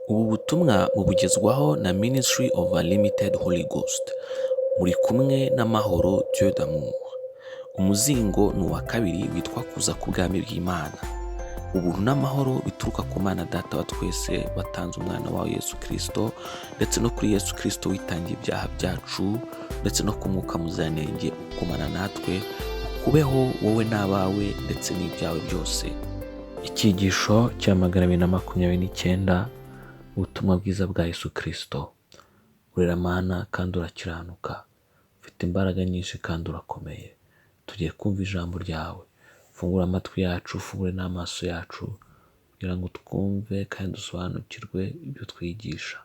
Ubu butumwa bubugezwaho na Ministry of Unlimited Holy Ghost. Muri kumwe n'amahoro Dieu d'amour. Umuzingo ni uwa kabiri witwa kuza ku bwami bw'Imana. Ubuntu n'amahoro bituruka ku Mana Data wa twese watanze umwana wawe Yesu KRISTO, ndetse no kuri Yesu KRISTO witangiye ibyaha byacu, ndetse no ku Mwuka Muziranenge ukomana natwe, ukubeho wowe n'abawe ndetse n'ibyawe byose. Icyigisho cya 229, ubutumwa bwiza bwa Yesu KRISTO. Urera Mana kandi urakiranuka, ufite imbaraga nyinshi kandi urakomeye. Tugiye kumva ijambo ryawe. Fungura amatwi yacu, fungure n'amaso yacu, kugira ngo twumve kandi dusobanukirwe ibyo twigisha.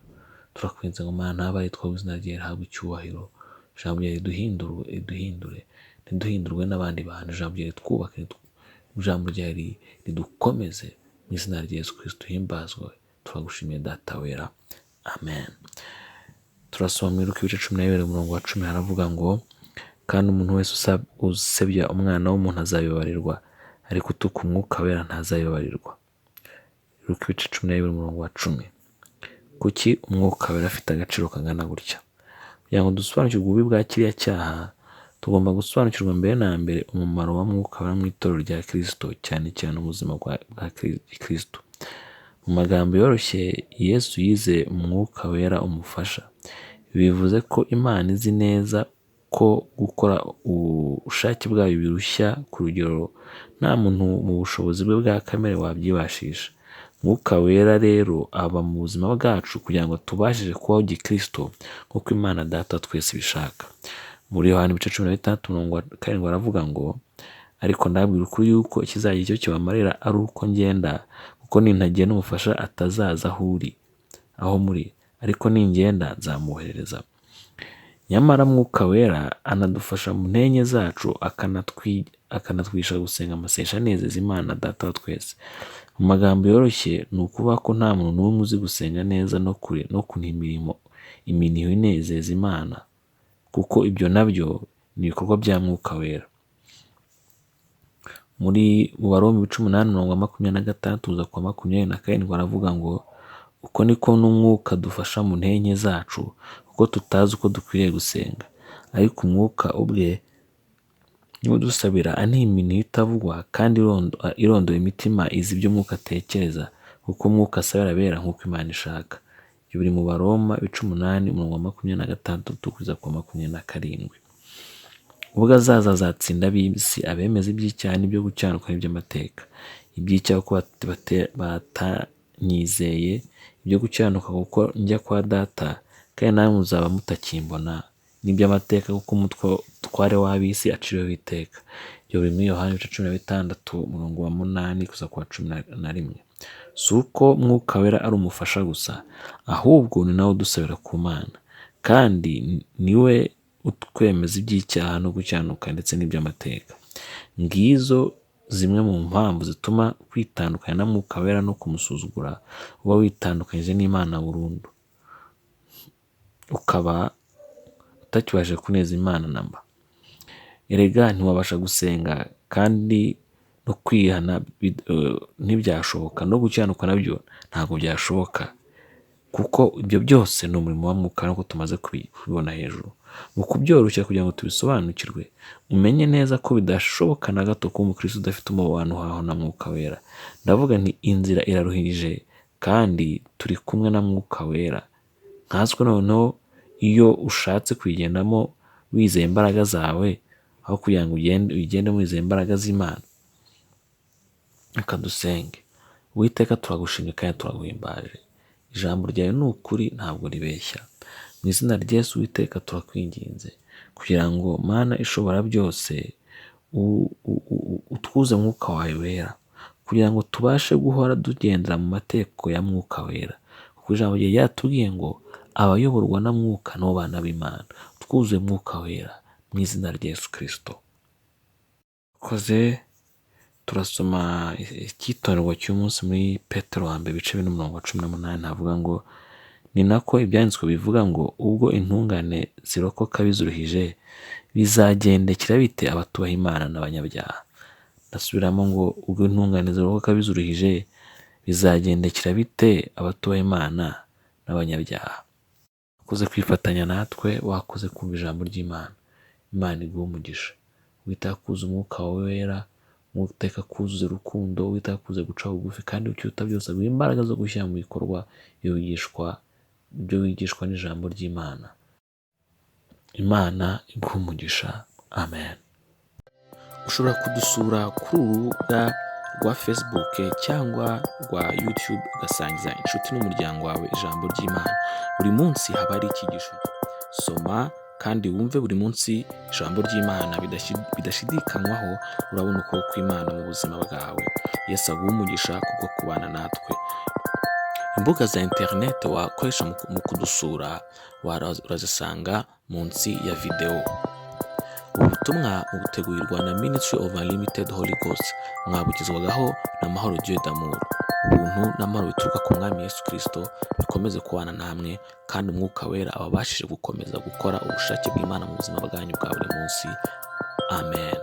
Turakwinze ngo Mana nabaye twawe izina ryawe rihabwe icyubahiro. Ijambo ryawe riduhindure, ntiduhindurwe n'abandi bantu. Ijambo ryawe twubake, ijambo ryawe ridukomeze. Mu izina rya Yesu KRISTO himbazwe. Turagushimiye Data Wera. Amen. Turasoma mu Luka ibice 12 umurongo wa 10, haravuga ngo kandi umuntu wese usebya umwana w'umuntu azabibabarirwa, ariko utuka Umwuka Wera ntazabibabarirwa. Luka ibice 12 umurongo wa 10. Kuki Umwuka Wera afite agaciro kangana gutya? Kugira ngo dusobanukirwe ububi bwa kiriya cyaha, tugomba gusobanukirwa mbere na mbere umumaro wa Mwuka Wera mu itorero rya KRISTO, cyane cyane ubuzima bwa KRISTO. Mu magambo yoroshye, Yesu yize Umwuka Wera umufasha. Bivuze ko Imana izi neza ko gukora ubushake bwayo birushya ku rugero nta muntu mu bushobozi bwe bwa kamere wabyibashisha. Mwuka Wera rero aba mu buzima bwacu kugira ngo tubashije kubaho gikristo nk'uko Imana Data twese bishaka. Muri Yohana ibice 16:7 aravuga ngo ariko ndabwira ukuri yuko ikizagira icyo kibamarira ari uko ngenda, kuko nintagenda umufasha atazaza aho muri, ariko ningenda nzamuhereza. Nyamara Mwuka Wera anadufasha mu ntenye zacu, akanatwisha gusenga amasesha anezeza Imana Data wa twese. Mu magambo yoroshye ni ukuvuga ko nta muntu n'umwe uzi gusenga neza no kunta iminiho inezeza Imana, kuko ibyo nabyo ni ibikorwa bya Mwuka Wera. Muri Waroma 18:26-27 aravuga ngo uko niko n'Umwuka dufasha mu ntenye zacu, kuko tutazi uko dukwiriye gusenga, ariko Umwuka ubwe niwe udusabira iminiho itavugwa, kandi irondora imitima izi ibyo Umwuka atekereza, kuko Umwuka asabira abera nk'uko Imana ishaka. Ibyo biri mu Baroma 8:26-27. Ubwo azatsinda ab'isi, abemeza iby'icyaha n'ibyo gukiranuka n'iby'amateka. Iby'icyaha ko batanyizeye, ibyo gukiranuka kuko njya kwa Data kandi namwe muzaba mutakimbona, n'iby'amateka kuko umutware w'ab'isi aciriweho iteka. Ibyo biri muri Yohana 16:8-11. Si uko Mwuka Wera ari umufasha gusa, ahubwo ni nawe udusabira ku Mana, kandi niwe utwemeza iby'icyaha no gukiranuka ndetse n'iby'amateka. Ngizo zimwe mu mpamvu zituma kwitandukanya na Mwuka Wera no kumusuzugura uba witandukanyije n'Imana burundu, ukaba utakibasha kuneza Imana namba. Erega ntiwabasha gusenga kandi no kwihana ntibyashoboka, no gukiranuka nabyo ntabwo byashoboka, kuko ibyo byose ni umurimo wa Mwuka nk'uko tumaze kubibona hejuru. Mu kubyoroshya kugira ngo tubisobanukirwe, umenye neza ko bidashoboka na gato ko umukristo udafite umubano waho na Mwuka Wera. Ndavuga nti inzira iraruhije kandi turi kumwe na Mwuka Wera. Nkazwe noneho iyo ushatse kuyigendamo wizeye imbaraga zawe, aho kugira ngo ugende wizeye imbaraga z'Imana. Akadusenge. Uwiteka turagushimye kandi turaguhimbaje. Ijambo ryawe ni ukuri ntabwo ribeshya. Mu izina rya Yesu Uwiteka turakwinginze kugira ngo Mana ishobora byose utwuze Mwuka wawe Wera, kugira ngo tubashe guhora tugendera mu mategeko ya Mwuka Wera, kuko ijambo ryawe ryatubwiye ngo abayoborwa na Mwuka nibo bana b'Imana. Twuzuye Mwuka Wera mu izina rya Yesu KRISTO. Turasoma icyitonderwa cy'umunsi muri Petero wa mbere ibice 4:18 havuga ngo ni nako ibyanditswe bivuga ngo ubwo intungane zirokoka bizuruhije, bizagendekera bite abatubaha Imana n'abanyabyaha. Ndasubiramo ngo ubwo intungane zirokoka bizuruhije, bizagendekera bite abatubaha Imana n'abanyabyaha? Wakoze kwifatanya natwe, wakoze kumva ijambo ry'Imana. Imana iguhe umugisha. Witeka kuzuza umwuka wawe wera, witeka kuzuza urukundo, witeka kuzuza guca bugufi, kandi ucyuta byose aguha imbaraga zo gushyira mu bikorwa ibyo wigishwa n'ijambo ry'Imana. Imana iguhe umugisha. Amen. Ushobora kudusura kuri uru rubuga rwa Facebook cyangwa rwa YouTube ugasangiza inshuti n'umuryango wawe ijambo ry'Imana. Buri munsi haba hari icyigisho. Soma kandi wumve buri munsi ijambo ry'Imana bidashidikanywaho. Urabona ukuboko kw'Imana mu buzima bwawe. Yesu aguhe umugisha kubwo kubana natwe. Imbuga za internet wakoresha mu kudusura urazisanga munsi ya video. Ubutumwa butegurirwa na Ministry of Unlimited Holy Ghost, mwabugezwagaho na Mahoro Dieu d'amour. Ubuntu n'amahoro bituruka ku Mwami Yesu KRISTO bikomeze kubana namwe, kandi Umwuka Wera ababashije gukomeza gukora ubushake bw'Imana mu buzima bwanyu bwa buri munsi. Amen.